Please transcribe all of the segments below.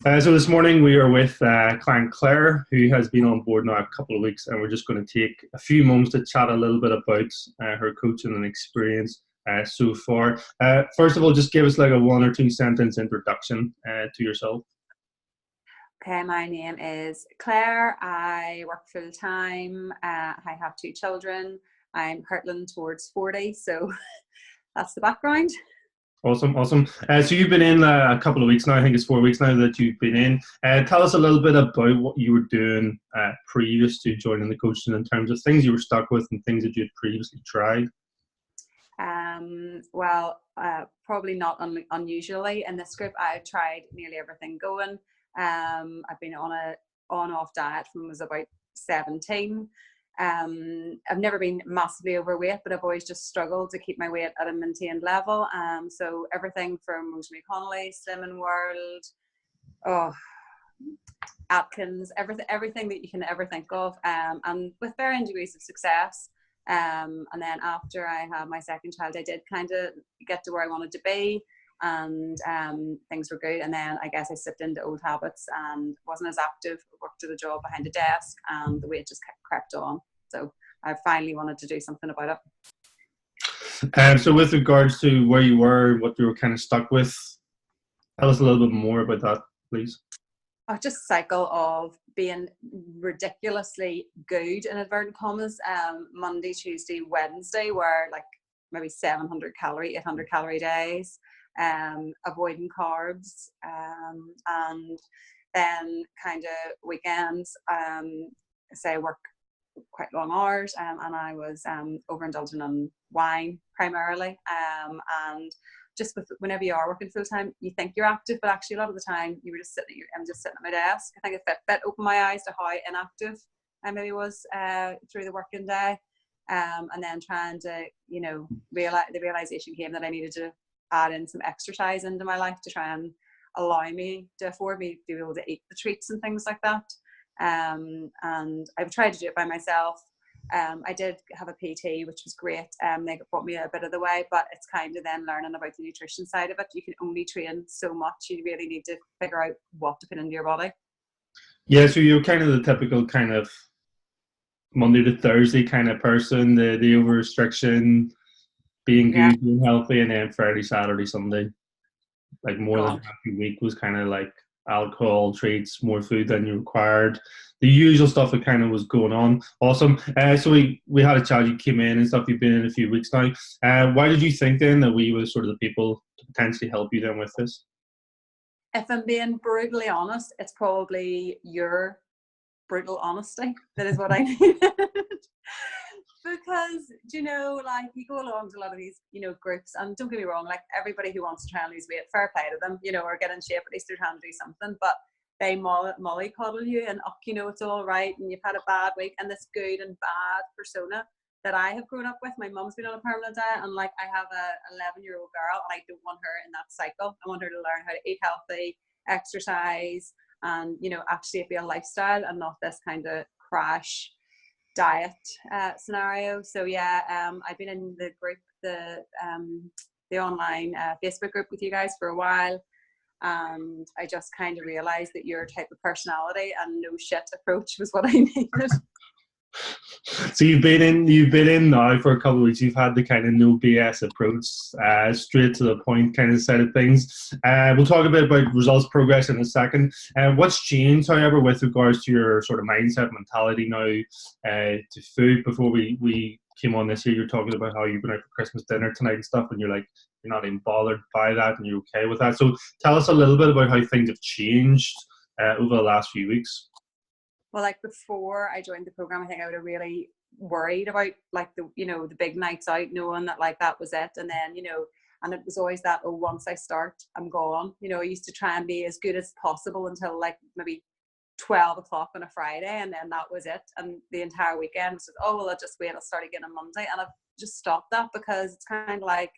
So this morning we are with client Claire, who has been on board now a couple of weeks, and we're just going to take a few moments to chat a little bit about her coaching and experience so far. First of all, just give us like a 1 or 2 sentence introduction to yourself. Okay, my name is Claire. I work full time. I have 2 children. I'm hurtling towards 40, so that's the background. Awesome. So you've been in a couple of weeks now. I think it's 4 weeks now that you've been in. Tell us a little bit about what you were doing previous to joining the coaching in terms of things you were stuck with and things that you had previously tried. Probably not unusually in this group. I've tried nearly everything going. I've been on a on-off diet from I was about 17. I've never been massively overweight, but I've always just struggled to keep my weight at a maintained level. So everything from Rosemary Connolly, Slimming World, Atkins, everything that you can ever think of, and with varying degrees of success. And then after I had my second child, I did kind of get to where I wanted to be, and things were good. And then I guess I slipped into old habits and wasn't as active. Worked at a job behind a desk, and the weight just crept on. So I finally wanted to do something about it. So with regards to where you were, what you were kind of stuck with, tell us a little bit more about that, please. Just a cycle of being ridiculously good, in inverted commas, Monday, Tuesday, Wednesday were like maybe 700 calorie, 800 calorie days, avoiding carbs, and then kind of weekends, say I work quite long hours, and I was overindulging on wine primarily, and just with whenever you are working full time, you think you're active, but actually a lot of the time you were just sitting. I'm just sitting at my desk. I think it bit opened my eyes to how inactive I maybe was through the working day, and then trying to, the realization came that I needed to add in some exercise into my life to try and allow me to afford me to be able to eat the treats and things like that. And I've tried to do it by myself. I did have a PT, which was great. They brought me a bit of the way, but it's kind of then learning about the nutrition side of it. You can only train so much. You really need to figure out what to put into your body. Yeah, so you're kind of the typical kind of Monday to Thursday kind of person, the over restriction, being good, being healthy, and then Friday, Saturday, Sunday, like more than half a week was kind of like alcohol, treats, more food than you required. The usual stuff that kind of was going on. Awesome. So we had a chat, you came in and stuff, you've been in a few weeks now. Why did you think then that we were sort of the people to potentially help you then with this? If I'm being brutally honest, it's probably your brutal honesty that is what I needed. Because, like you go along to a lot of these, groups, and don't get me wrong, like everybody who wants to try and lose weight, fair play to them, or get in shape, at least they're trying to do something, but they mollycoddle you and, it's all right, and you've had a bad week, and this good and bad persona that I have grown up with. My mum's been on a permanent diet, and like I have a 11-year-old girl, and I don't want her in that cycle. I want her to learn how to eat healthy, exercise, and, actually it be a lifestyle and not this kind of crash diet scenario. So I've been in the group, the online Facebook group with you guys for a while, and I just kind of realized that your type of personality and no shit approach was what I needed. So you've been in now for a couple of weeks. You've had the kind of no BS approach, straight to the point kind of side of things. We'll talk a bit about results, progress in a second. What's changed, however, with regards to your sort of mindset, mentality now to food? Before we came on this year, you're talking about how you've been out for Christmas dinner tonight and stuff, and you're like, you're not even bothered by that, and you're okay with that. So tell us a little bit about how things have changed over the last few weeks. Well, like before I joined the program, I think I would have really worried about like the big nights out, knowing that like that was it. And then, and it was always that, once I start, I'm gone. I used to try and be as good as possible until like maybe 12 o'clock on a Friday. And then that was it. And the entire weekend was just, I'll just wait. I'll start again on Monday. And I've just stopped that because it's kind of like,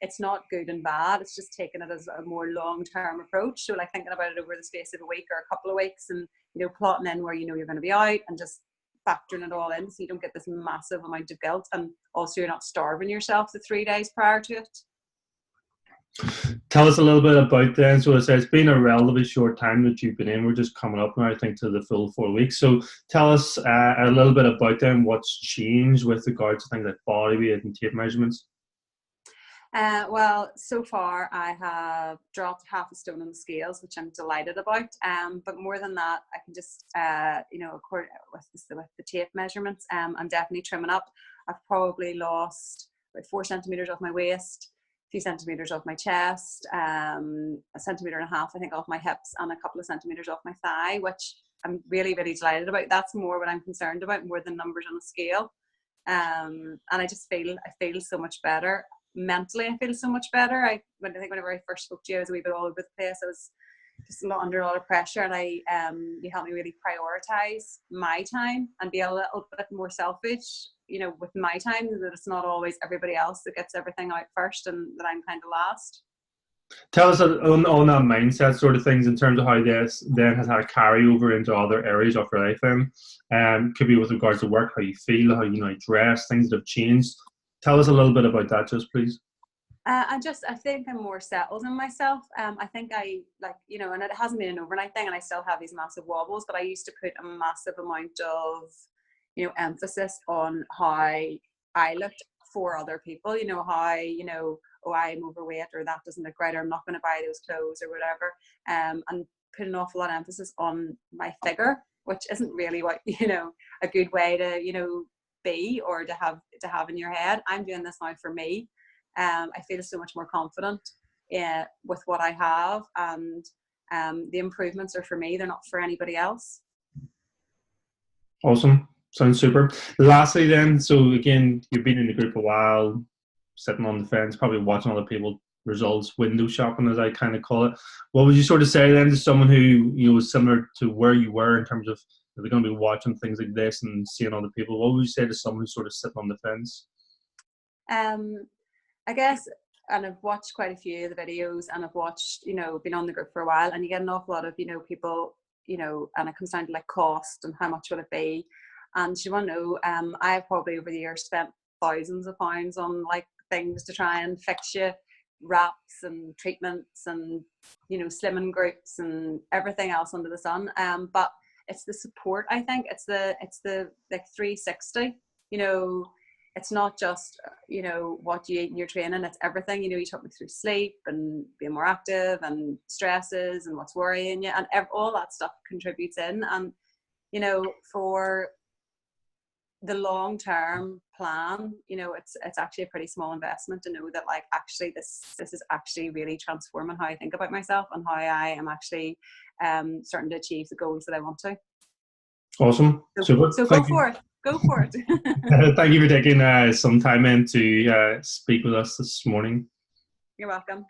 it's not good and bad. It's just taking it as a more long-term approach. So like thinking about it over the space of a week or a couple of weeks, and plotting in where you're going to be out, and just factoring it all in so you don't get this massive amount of guilt, and also you're not starving yourself the 3 days prior to it. Tell us a little bit about then. So it's been a relatively short time that you've been in. We're just coming up now, I think, to the full 4 weeks. So tell us a little bit about then what's changed with regards to things like body weight and tape measurements. Well, so far I have dropped half a stone on the scales, which I'm delighted about. But more than that, I can just, with the tape measurements, I'm definitely trimming up. I've probably lost about 4 centimeters off my waist, a few centimeters off my chest, a centimeter and a half, I think, off my hips, and a couple of centimeters off my thigh, which I'm really, really delighted about. That's more what I'm concerned about, more than numbers on a scale. And I feel so much better. Mentally, I feel so much better. I think whenever I first spoke to you, I was a wee bit all over the place. I was just under a lot of pressure, and you helped me really prioritize my time and be a little bit more selfish, with my time, that it's not always everybody else that gets everything out first and that I'm kind of last. Tell us on that mindset sort of things in terms of how this then has had a carryover into other areas of your life then. Could be with regards to work, how you feel, how you dress, things that have changed. Tell us a little bit about that, just please. I think I'm more settled in myself. I think and it hasn't been an overnight thing, and I still have these massive wobbles, but I used to put a massive amount of, emphasis on how I looked for other people, how, oh, I'm overweight, or that doesn't look right, or I'm not going to buy those clothes or whatever. And put an awful lot of emphasis on my figure, which isn't really what, a good way to, be or to have in your head. I'm doing this now for me. I feel so much more confident with what I have, and the improvements are for me, they're not for anybody else. Awesome. Sounds super. Lastly then, so again, you've been in the group a while, sitting on the fence, probably watching other people results, window shopping as I kind of call it. What would you sort of say then to someone who was similar to where you were in terms of, they're going to be watching things like this and seeing other people? What would you say to someone who's sort of sitting on the fence? I guess, and I've watched quite a few of the videos, and I've watched, been on the group for a while, and you get an awful lot of, people, and it comes down to like cost and how much will it be. And you want to know, I've probably over the years spent thousands of pounds on like things to try and fix you, wraps and treatments and, slimming groups and everything else under the sun. But it's the support, I think. It's the like 360, it's not just, what you eat in your training, it's everything. You talk me through sleep and being more active and stresses and what's worrying you, and all that stuff contributes in. And, for the long-term plan, it's actually a pretty small investment to know that, like, actually this is actually really transforming how I think about myself and how I am actually starting to achieve the goals that I want to. Awesome. Super. So go for it. Go for it. Thank you for taking some time in to speak with us this morning. You're welcome.